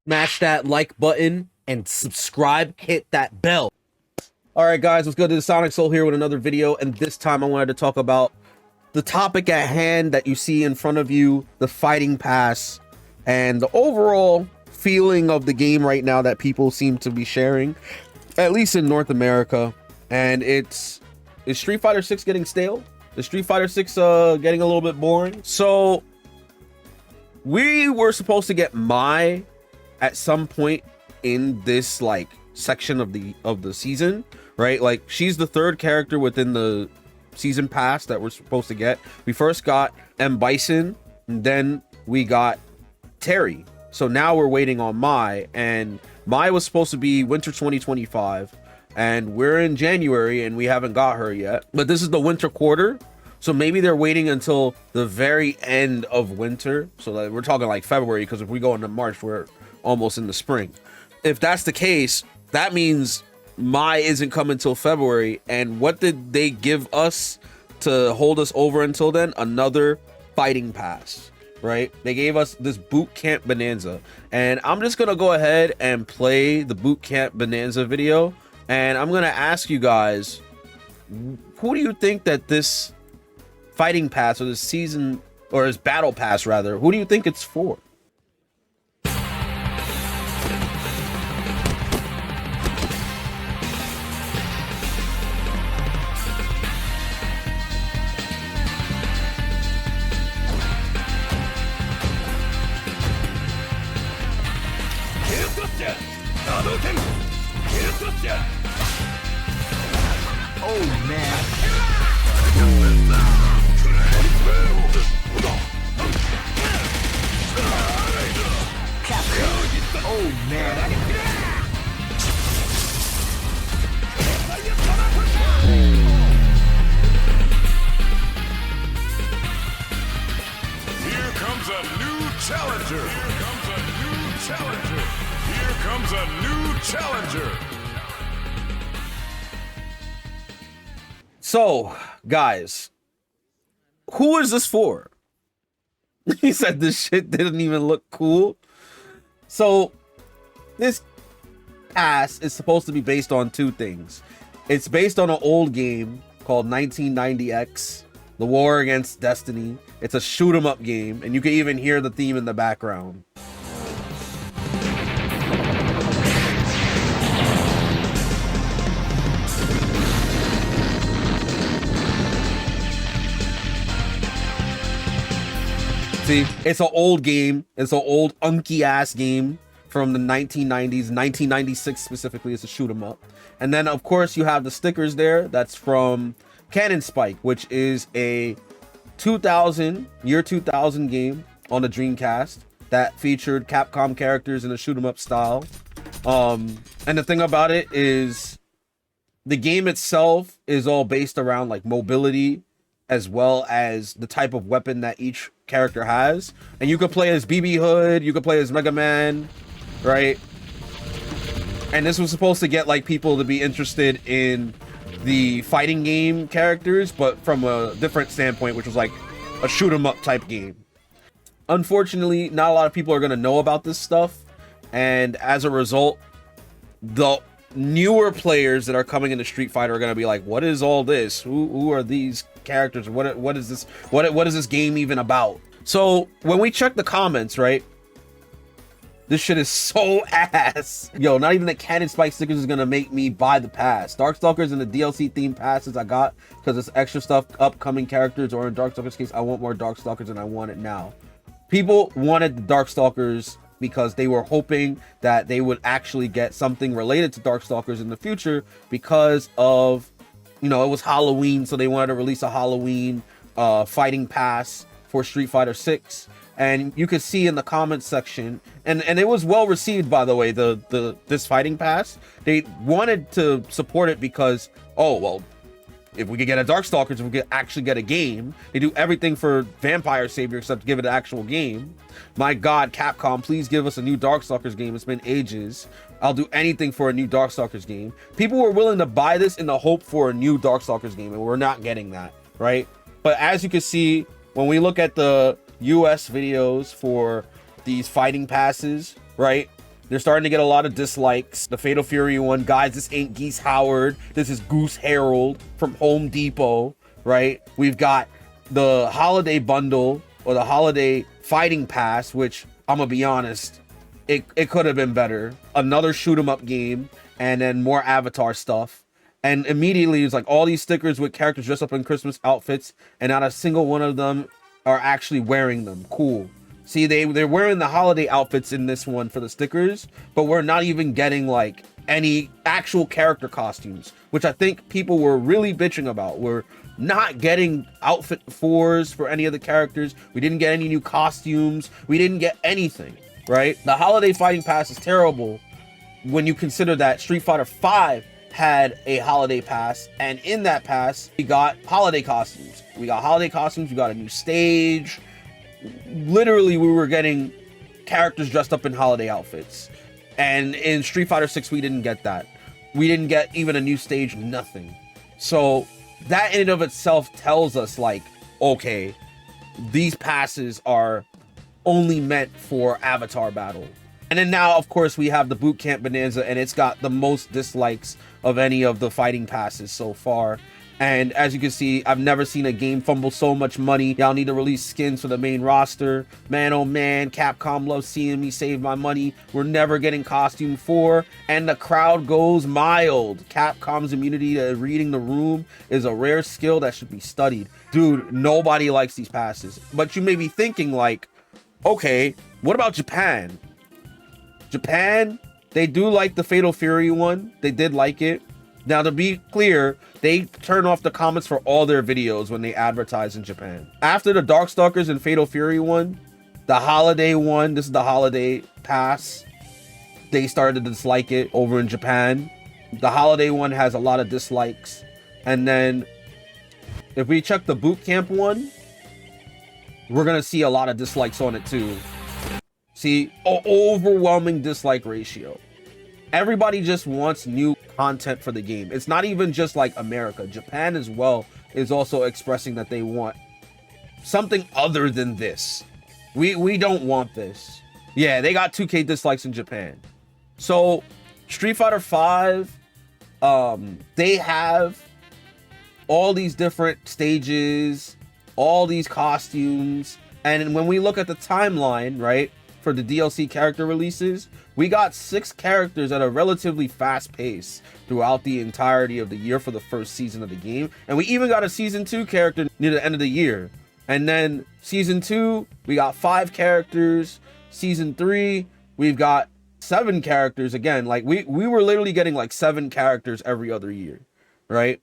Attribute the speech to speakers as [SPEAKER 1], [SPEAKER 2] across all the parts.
[SPEAKER 1] Smash that like button and subscribe, hit that bell. All right, guys, let's go to the SonicSol here with another video. And this time I wanted to talk about the topic at hand that you see in front of you, the fighting pass, and the overall feeling of the game right now that people seem to be sharing, at least in North America. And is Street Fighter 6 getting stale? Is Street Fighter 6 getting a little bit boring? So we were supposed to get Mai at some point in this like section of the season, right? Like, she's the third character within the season pass that we're supposed to get. We first got M. Bison, and then we got Terry. So now we're waiting on Mai, and Mai was supposed to be winter 2025, and we're in January and we haven't got her yet. But this is the winter quarter, so maybe they're waiting until the very end of winter. So that we're talking like February, because if we go into March, we're almost in the spring. If that's the case, that means Mai isn't coming till February. And what did they give us to hold us over until then? Another fighting pass, right? They gave us this boot camp bonanza, and I'm just gonna go ahead and play the boot camp bonanza video, and I'm gonna ask you guys, who do you think that this fighting pass, or this season, or this battle pass rather, who do you think it's for?
[SPEAKER 2] Oh man. Oh man.
[SPEAKER 3] Here comes a new challenger. Here comes a new challenger. Here comes a new challenger.
[SPEAKER 1] So, guys, who is this for? He said this shit didn't even look cool. So, this pass is supposed to be based on two things. It's based on an old game called 1990X, The War Against Destiny. It's a shoot 'em up game, and you can even hear the theme in the background. See, it's an old game. It's an old unky ass game from the 1990s, 1996 specifically. It's a shoot 'em up. And then of course you have the stickers there. That's from Cannon Spike, which is a 2000 game on the Dreamcast that featured Capcom characters in a shoot 'em up style. And the thing about it is the game itself is all based around like mobility, as well as the type of weapon that each character has. And you could play as BB Hood, you could play as Mega Man, right? And this was supposed to get like people to be interested in the fighting game characters, but from a different standpoint, which was like a shoot 'em up type game. Unfortunately, not a lot of people are going to know about this stuff, and as a result, the newer players that are coming into Street Fighter are going to be like, what is all this? Who are these characters? What is this? What is this game even about? So when we check the comments, right, this shit is so ass. Yo, not even the Cannon Spike stickers is going to make me buy the pass. Darkstalkers and the DLC themed passes I got because it's extra stuff, upcoming characters, or in Darkstalkers case, I want more Darkstalkers and I want it now. People wanted the Darkstalkers because they were hoping that they would actually get something related to Darkstalkers in the future because of, you know, it was Halloween, so they wanted to release a Halloween fighting pass for Street Fighter 6. And you could see in the comments section, and it was well received, by the way, this fighting pass. They wanted to support it because, oh, well, if we could get a Darkstalkers, if we could actually get a game. They do everything for Vampire Savior except give it an actual game. My God, Capcom, please give us a new Darkstalkers game. It's been ages. I'll do anything for a new Darkstalkers game. People were willing to buy this in the hope for a new Darkstalkers game, and we're not getting that, right? But as you can see, when we look at the US videos for these fighting passes, right, They're starting to get a lot of dislikes. The Fatal Fury one, guys, this ain't Geese Howard. This is Goose Harold from Home Depot, right? We've got the holiday bundle or the holiday fighting pass, which I'm gonna be honest, it could have been better. Another shoot 'em up game, and then more Avatar stuff. And immediately it's like all these stickers with characters dressed up in Christmas outfits, and not a single one of them are actually wearing them. Cool. See, they're wearing the holiday outfits in this one for the stickers, but we're not even getting like any actual character costumes, which I think people were really bitching about. We're not getting outfit fours for any of the characters. We didn't get any new costumes. We didn't get anything, right? The holiday fighting pass is terrible when you consider that Street Fighter V had a holiday pass, and in that pass we got holiday costumes. We got a new stage. Literally, we were getting characters dressed up in holiday outfits, and in Street Fighter 6 we didn't get that. We didn't get even a new stage, nothing. So that in and of itself tells us, like, okay, these passes are only meant for Avatar battle. And then now, of course, we have the Boot Camp Bonanza, and it's got the most dislikes of any of the fighting passes so far. And as you can see, I've never seen a game fumble so much money. Y'all need to release skins for the main roster. Man, oh man, Capcom loves seeing me save my money. We're never getting costume 4, and the crowd goes mild. Capcom's immunity to reading the room is a rare skill that should be studied. Dude, nobody likes these passes. But you may be thinking like, okay, what about Japan? Japan, they do like the Fatal Fury one. They did like it. Now, to be clear, they turn off the comments for all their videos when they advertise in Japan. After the Darkstalkers and Fatal Fury one, the holiday one, this is the holiday pass, they started to dislike it over in Japan. The holiday one has a lot of dislikes. And then if we check the boot camp one, we're gonna see a lot of dislikes on it too. See, overwhelming dislike ratio. Everybody just wants new content for the game. It's not even just like America. Japan as well is also expressing that they want something other than this. We don't want this. Yeah, they got 2K dislikes in Japan. So Street Fighter V, they have all these different stages, all these costumes, and when we look at the timeline, right, for the DLC character releases, we got 6 characters at a relatively fast pace throughout the entirety of the year for the first season of the game. And we even got a season 2 character near the end of the year. And then season 2, we got 5 characters. Season 3, we've got 7 characters. Again, like we were literally getting like 7 characters every other year, right?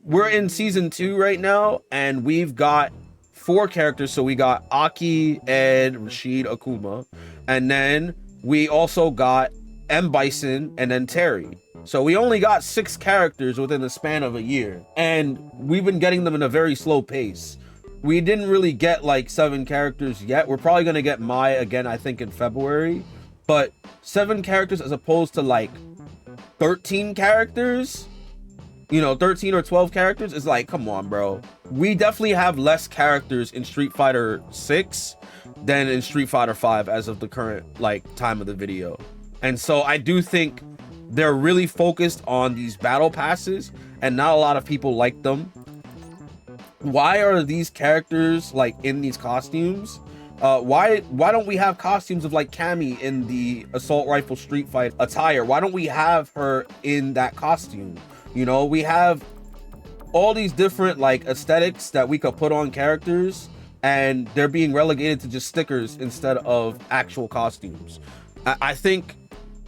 [SPEAKER 1] We're in season 2 right now, and we've got 4 characters. So we got Aki, Ed, Rashid, Akuma, and then we also got M. Bison and then Terry. So we only got 6 characters within the span of a year, and we've been getting them in a very slow pace. We didn't really get like 7 characters yet. We're probably gonna get Mai again, I think, in February, but 7 characters as opposed to like 13 characters, you know, 13 or 12 characters is like, come on, bro. We definitely have less characters in Street Fighter 6 than in Street Fighter 5 as of the current like time of the video. And so I do think they're really focused on these battle passes, and not a lot of people like them. Why are these characters like in these costumes? Why don't we have costumes of like Cammy in the assault rifle street fight attire? Why don't we have her in that costume? You know, we have all these different like aesthetics that we could put on characters, and they're being relegated to just stickers instead of actual costumes. I think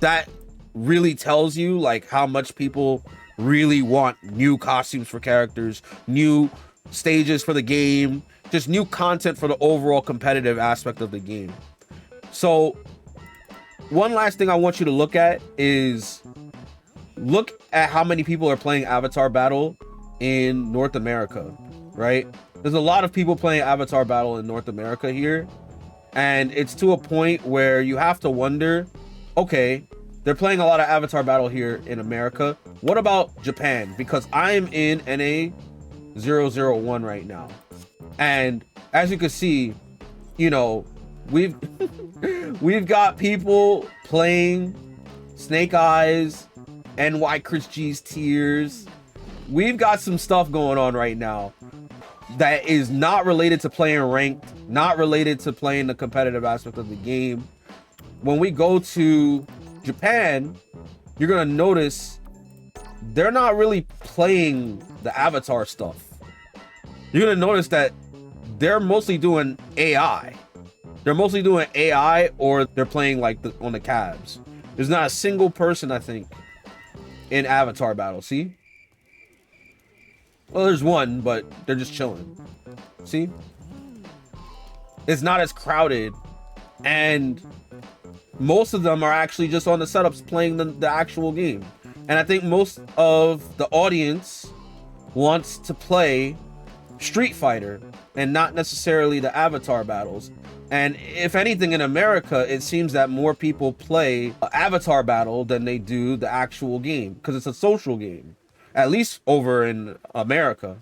[SPEAKER 1] that really tells you like how much people really want new costumes for characters, new stages for the game, just new content for the overall competitive aspect of the game. So one last thing I want you to look at is look at how many people are playing Avatar Battle in North America, right? There's a lot of people playing Avatar Battle in North America here, and it's to a point where you have to wonder, okay, they're playing a lot of Avatar Battle here in America. What about Japan? Because I am in NA 001 right now, and as you can see, you know, We've we've got people playing Snake Eyes, NY Chris G's Tears. We've got some stuff going on right now that is not related to playing ranked, not related to playing the competitive aspect of the game. When we go to Japan, you're gonna notice they're not really playing the avatar stuff. You're gonna notice that they're mostly doing AI. They're mostly doing AI, or they're playing like on the cabs. There's not a single person, I think, in avatar battle. See? Well, there's one, but they're just chilling. See? It's not as crowded, and most of them are actually just on the setups playing the actual game. And I think most of the audience wants to play Street Fighter and not necessarily the avatar battles. And if anything, in America, it seems that more people play avatar battle than they do the actual game, because it's a social game, at least over in America.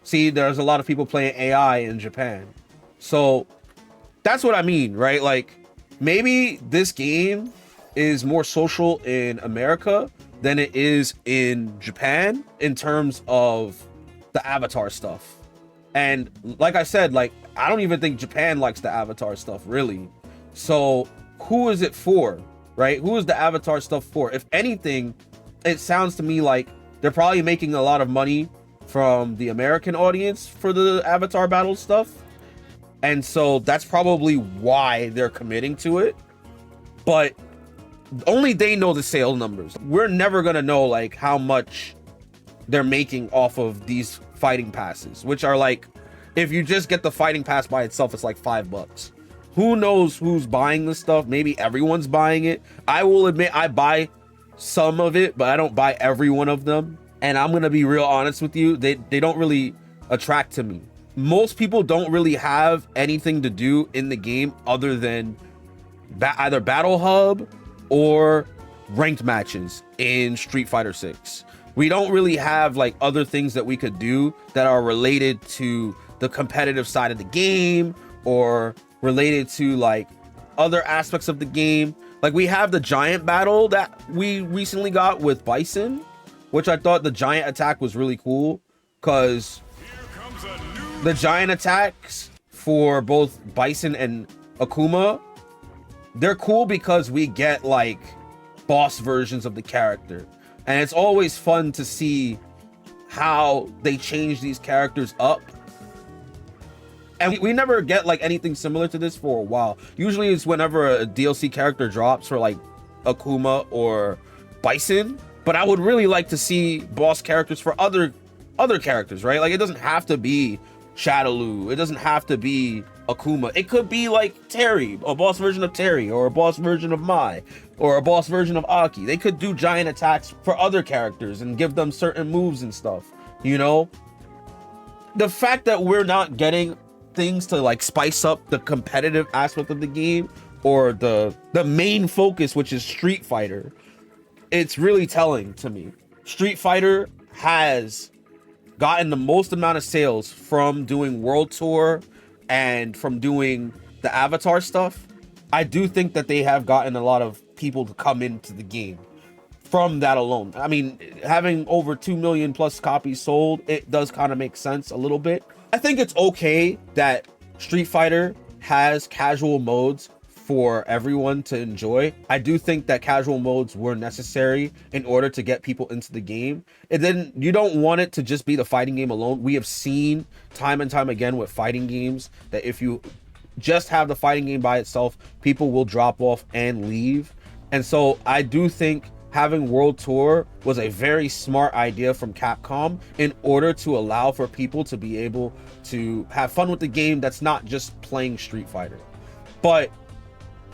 [SPEAKER 1] See, there's a lot of people playing AI in Japan. So that's what I mean, right? Like, maybe this game is more social in America than it is in Japan in terms of the avatar stuff. And like I said, like, I don't even think Japan likes the avatar stuff, really. So who is it for, right? Who is the avatar stuff for? If anything, it sounds to me like they're probably making a lot of money from the American audience for the avatar battle stuff. And so that's probably why they're committing to it. But only they know the sale numbers. We're never gonna know like how much they're making off of these fighting passes, which are like, if you just get the fighting pass by itself, it's like $5. Who knows who's buying this stuff? Maybe everyone's buying it. I will admit I buy some of it, but I don't buy every one of them. And I'm gonna be real honest with you, they don't really attract to me. Most people don't really have anything to do in the game other than either Battle Hub or ranked matches in Street Fighter 6. We don't really have like other things that we could do that are related to the competitive side of the game or related to like other aspects of the game. Like, we have the giant battle that we recently got with Bison, which I thought the giant attack was really cool, because the giant attacks for both Bison and Akuma, they're cool because we get like boss versions of the character. And it's always fun to see how they change these characters up. And we never get like anything similar to this for a while. Usually it's whenever a DLC character drops for like Akuma or Bison. But I would really like to see boss characters for other characters, right? Like, it doesn't have to be Shadowloo. It doesn't have to be Akuma. It could be like Terry, a boss version of Terry, or a boss version of Mai, or a boss version of Aki. They could do giant attacks for other characters and give them certain moves and stuff, you know? The fact that we're not getting things to like spice up the competitive aspect of the game, or the main focus, which is Street Fighter, it's really telling to me. Street Fighter has gotten the most amount of sales from doing World Tour and from doing the avatar stuff. I do think that they have gotten a lot of people to come into the game from that alone. I mean, having over 2 million plus copies sold, it does kind of make sense a little bit. I think it's okay that Street Fighter has casual modes for everyone to enjoy. I do think that casual modes were necessary in order to get people into the game. And then you don't want it to just be the fighting game alone. We have seen time and time again with fighting games that if you just have the fighting game by itself, people will drop off and leave. And so I do think having World Tour was a very smart idea from Capcom in order to allow for people to be able to have fun with the game that's not just playing Street Fighter. But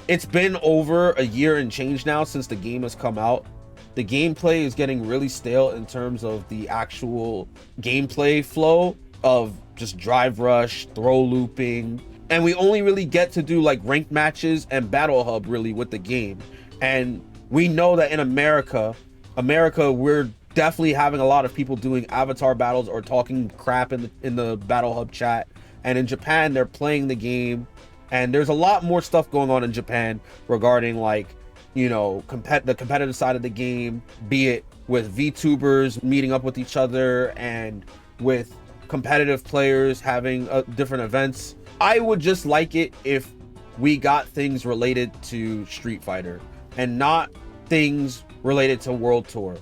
[SPEAKER 1] it's been over a year and change now since the game has come out. The gameplay is getting really stale in terms of the actual gameplay flow of just drive rush, throw looping, and we only really get to do like ranked matches and Battle Hub really with the game. And we know that in America, we're definitely having a lot of people doing avatar battles or talking crap in the Battle Hub chat. And in Japan, they're playing the game And there's a lot more stuff going on in Japan regarding, like, you know, the competitive side of the game, be it with VTubers meeting up with each other and with competitive players having different events. I would just like it if we got things related to Street Fighter and not things related to World Tour.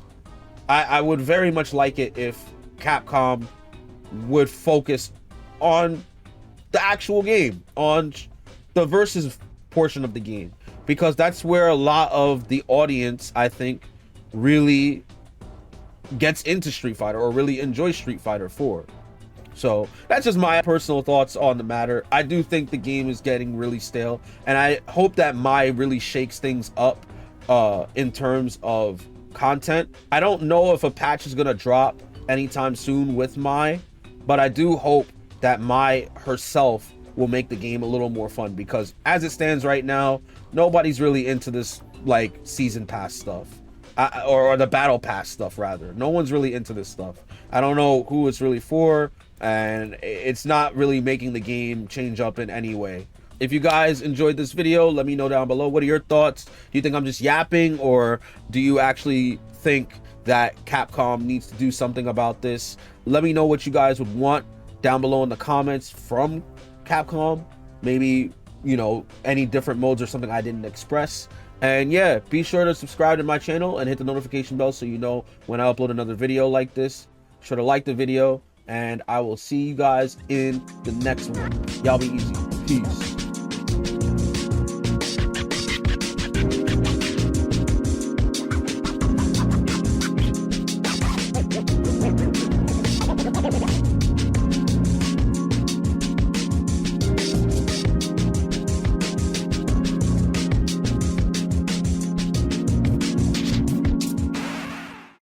[SPEAKER 1] I would very much like it if Capcom would focus on the actual game, on the versus portion of the game, because that's where a lot of the audience, I think, really gets into Street Fighter or really enjoys Street Fighter 4. So that's just my personal thoughts on the matter. I do think the game is getting really stale, and I hope that Mai really shakes things up in terms of content. I don't know if a patch is gonna drop anytime soon with Mai, but I do hope that Mai herself will make the game a little more fun, because as it stands right now, nobody's really into this like season pass stuff, or the battle pass stuff rather. No one's really into this stuff. I don't know who it's really for, and it's not really making the game change up in any way. If you guys enjoyed this video, let me know down below. What are your thoughts? Do you think I'm just yapping, or do you actually think that Capcom needs to do something about this? Let me know what you guys would want down below in the comments from Capcom. Maybe, you know, any different modes or something I didn't express. And yeah, be sure to subscribe to my channel and hit the notification bell so you know when I upload another video like this. Be sure to like the video, and I will see you guys in the next one. Y'all be easy. Peace.